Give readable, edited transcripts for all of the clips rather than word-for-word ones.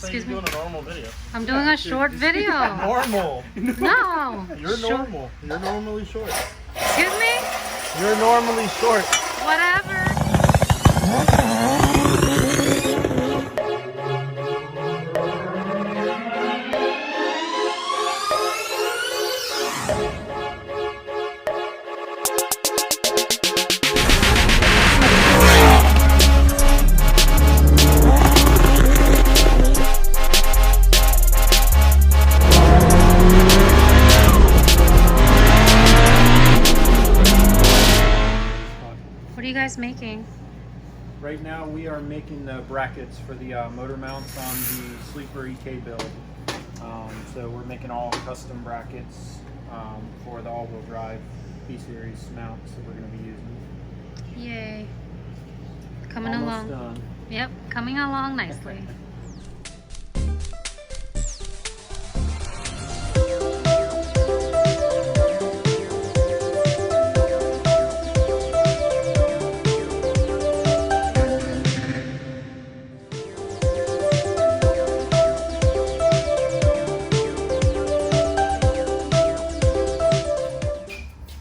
Excuse me? You're doing a normal video. I'm doing a short video. Normal. No. You're normal. You're normally short. Excuse me? You're normally short. Whatever. What are you guys making? Right now we are making the brackets for the motor mounts on the Sleeper EK build. So we're making all custom brackets for the all-wheel drive B-series mounts that we're going to be using. Yay. Coming Almost along. done. Yep, coming along nicely.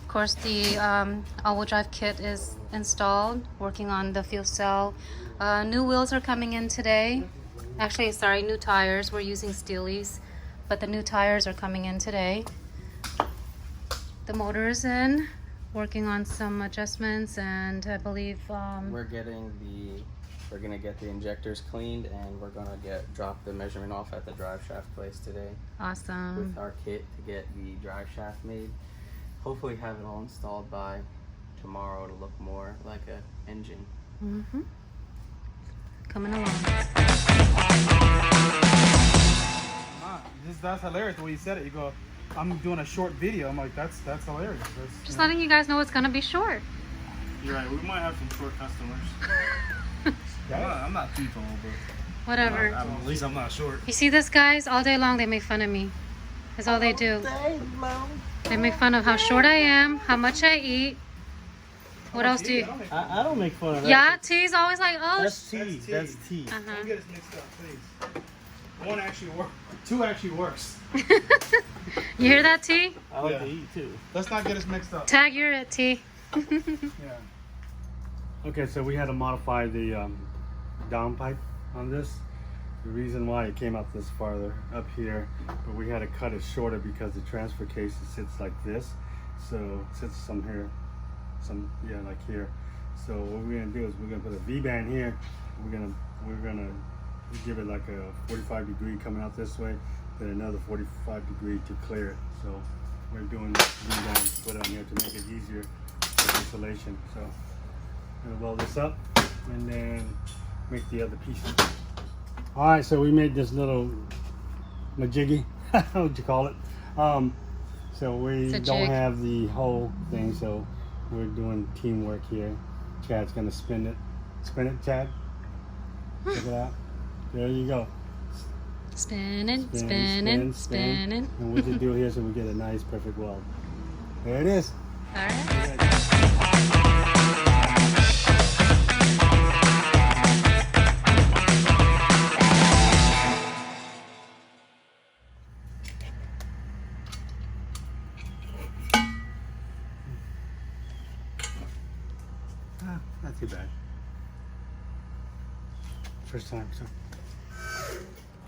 Of course, the all-wheel drive kit is installed, working on the fuel cell. New wheels are coming in today. Actually, sorry, new tires. We're using Steelies, but the new tires are coming in today. The motor is in, working on some adjustments, and I believe we're gonna get the injectors cleaned, and we're gonna drop the measurement off at the drive shaft place today awesome. with our kit to get the drive shaft made. Hopefully have it all installed by tomorrow to look more like an engine. Mm-hmm. Coming along. That's hilarious the way you said it. You go, I'm doing a short video. I'm like, that's hilarious. Just letting you guys know it's gonna be short. You're right. We might have some short customers. I'm not too tall, but Whatever. at least I'm not short. You see this, guys? All day long they make fun of me. That's all they do. They make fun of how short I am, how much I eat. What else do you? I don't make fun of that. Yeah, T's always like, oh. That's T. That's T. Uh-huh. Don't get us mixed up, please. One actually works. Two actually works. You hear that, T? I like to eat too. Let's not get us mixed up. Tag, you're it, T. Yeah. Okay, so we had to modify the downpipe on this. The reason why it came out this farther up here, but we had to cut it shorter because the transfer case sits like this. So it sits some here, like here. So what we're gonna do is we're gonna put a V-band here. We're gonna give it like a 45 degree coming out this way, then another 45 degree to clear it. So we're doing this V-band to put it on here to make it easier for installation. So I'm gonna weld this up and then make the other pieces. All right, so we made this little majiggy, what would you call it? So we don't have the whole thing, so we're doing teamwork here. Chad's gonna spin it. Spin it, Chad. Check it out. There you go. Spinning, Spin, spinning, spin, spin. spinning. And what you do here so we get a nice, perfect weld. There it is. All right. Not too bad. First time, so.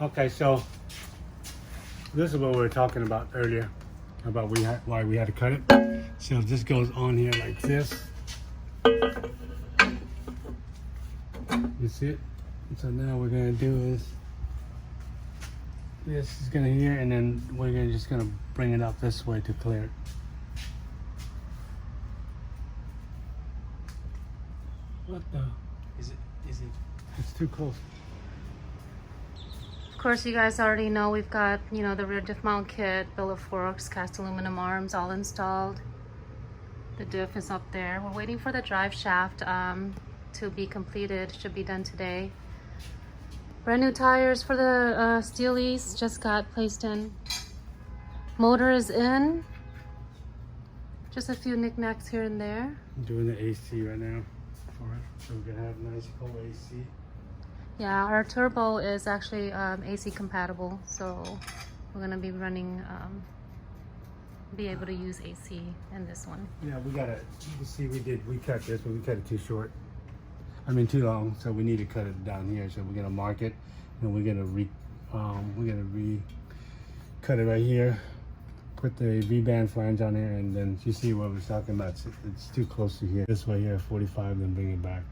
Okay, so this is what we were talking about earlier, about why we had to cut it. So this goes on here like this. You see it? So now we're gonna do is this is gonna here, and then we're just gonna bring it up this way to clear it. What the? Is it? It's too close. Of course, you guys already know we've got, you know, the rear diff mount kit, bill of works, cast aluminum arms all installed. The diff is up there. We're waiting for the drive shaft to be completed. Should be done today. Brand new tires for the Steelies just got placed in. Motor is in. Just a few knickknacks here and there. I'm doing the AC right now for it, so we can have nice cold AC. Yeah, our turbo is actually AC compatible, so we're gonna be running, be able to use AC in this one. Yeah, we gotta, you see we cut this, but we cut it too short. I mean too long, so we need to cut it down here. So we're gonna mark it, and we're gonna cut it right here. Put the V-band flange on here, and then you see what we're talking about. It's too close to here. This way here, 45, then bring it back.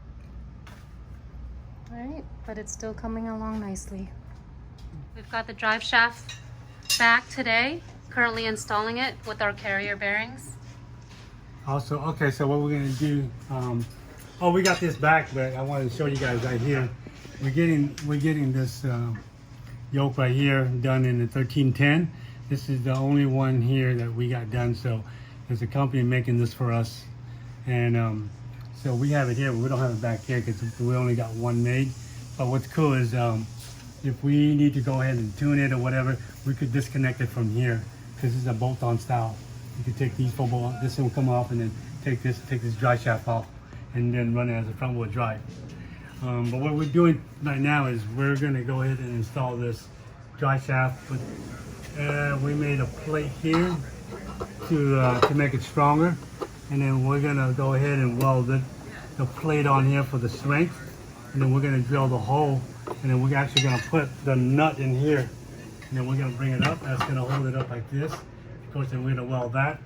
All right, but it's still coming along nicely. We've got the drive shaft back today, currently installing it with our carrier bearings. Also, okay, so what we're gonna do, oh, we got this back, but I wanted to show you guys right here. We're getting this yoke right here done in the 1310. This is the only one here that we got done. So there's a company making this for us, and so we have it here, but we don't have it back here because we only got one made. But what's cool is if we need to go ahead and tune it or whatever, we could disconnect it from here because this is a bolt-on style. You could take these four bolts, this will come off, and then take this drive shaft off, and then run it as a front wheel drive. But what we're doing right now is we're gonna go ahead and install this drive shaft. We made a plate here to make it stronger, and then we're gonna go ahead and weld the plate on here for the strength, and then we're gonna drill the hole, and then we're actually gonna put the nut in here, and then we're gonna bring it up. That's gonna hold it up like this. Of course, then we're gonna weld that,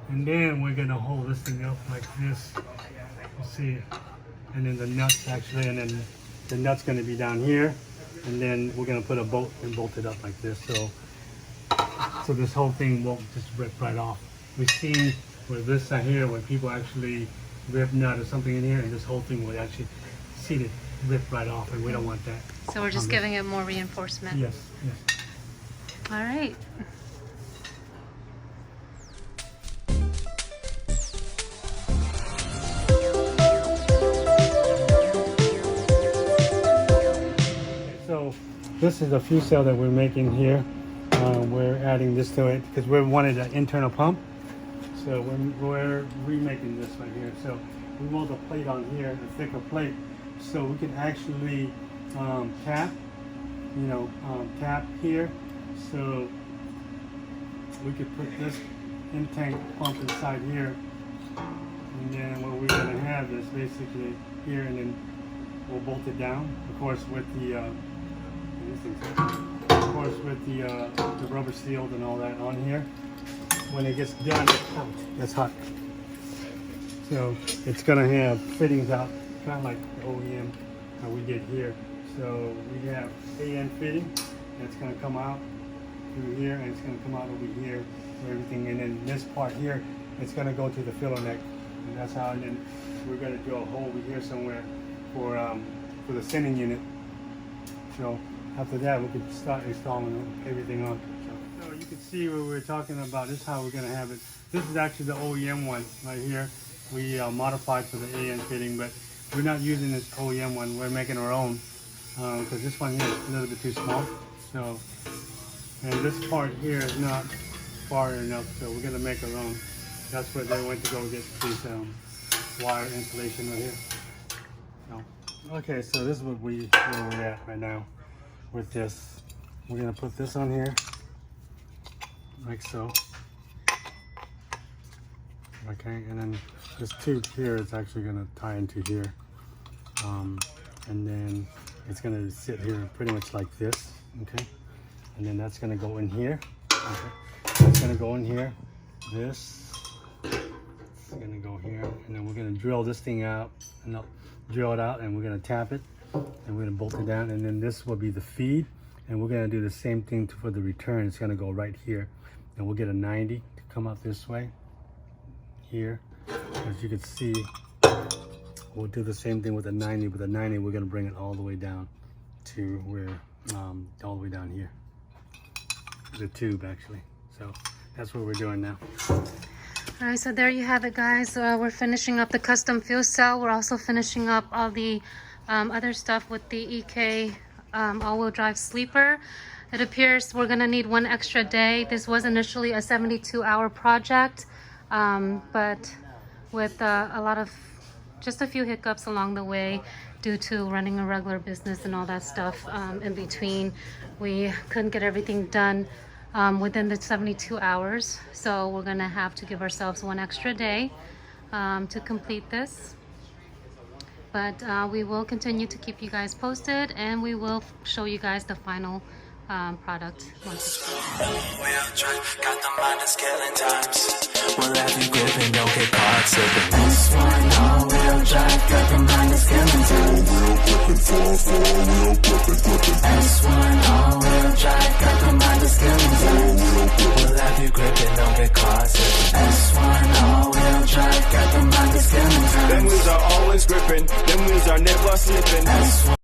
and then we're gonna hold this thing up like this. You see, and then the nuts actually, and then the nut's gonna be down here, and then we're gonna put a bolt and bolt it up like this. So this whole thing won't just rip right off. We've seen with this side here, when people actually rip nut or something in here, and this whole thing would actually see it rip right off, and we don't want that. So we're just giving it more reinforcement. Yes, yes. All right. So this is the fuselage that we're making here. We're adding this to it because we wanted an internal pump. So we're remaking this right here. So we mold a plate on here, a thicker plate, so we can actually cap, cap here. So we could put this in-tank pump inside here, and then what we're gonna have is basically here, and then we'll bolt it down. Of course, with the rubber sealed and all that on here. When it gets done, it's hot. So it's gonna have fittings out, kind of like the OEM we did here. So we have AN fitting that's gonna come out through here, and it's gonna come out over here for everything. And then this part here, it's gonna go to the filler neck, and that's how. And then we're gonna drill a hole over here somewhere for the sending unit. So after that, we could start installing everything on. So you can see what we're talking about. This is how we're gonna have it. This is actually the OEM one right here. We modified for the AN fitting, but we're not using this OEM one. We're making our own because this one here is a little bit too small. So, and this part here is not far enough, so we're gonna make our own. That's where they went to go get this wire insulation right here. So, okay, so this is where we're at right now with this. We're gonna put this on here, like so. Okay, and then this tube here is actually gonna tie into here. And then it's gonna sit here pretty much like this, okay? And then that's gonna go in here, okay? That's gonna go in here. This is gonna go here, and then we're gonna drill this thing out, and drill it out, and we're gonna tap it, and we're gonna bolt it down, and then this will be the feed, and we're gonna do the same thing for the return. It's gonna go right here, and we'll get a 90 to come out this way, here. As you can see, we'll do the same thing with the 90. With the 90, we're gonna bring it all the way down to where, all the way down here. The tube, actually. So that's what we're doing now. All right, so there you have it, guys. We're finishing up the custom fuel cell. We're also finishing up all the other stuff with the EK all-wheel drive sleeper. It appears we're gonna need one extra day. This was initially a 72-hour project, but with just a few hiccups along the way, due to running a regular business and all that stuff in between, we couldn't get everything done within the 72 hours. So we're gonna have to give ourselves one extra day to complete this. But we will continue to keep you guys posted, and we will show you guys the final product once it's done. All-wheel drive, got the mind of killing times. We'll have you gripping, don't get caught slipping. S1 all-wheel drive, got the mind of killing times. S1 all-wheel drive, got the mind of killing times. We'll have you gripping, don't get caught slipping. S1 all-wheel drive, got the mind of killing times. Them wheels are always gripping, them wheels are never slipping. S1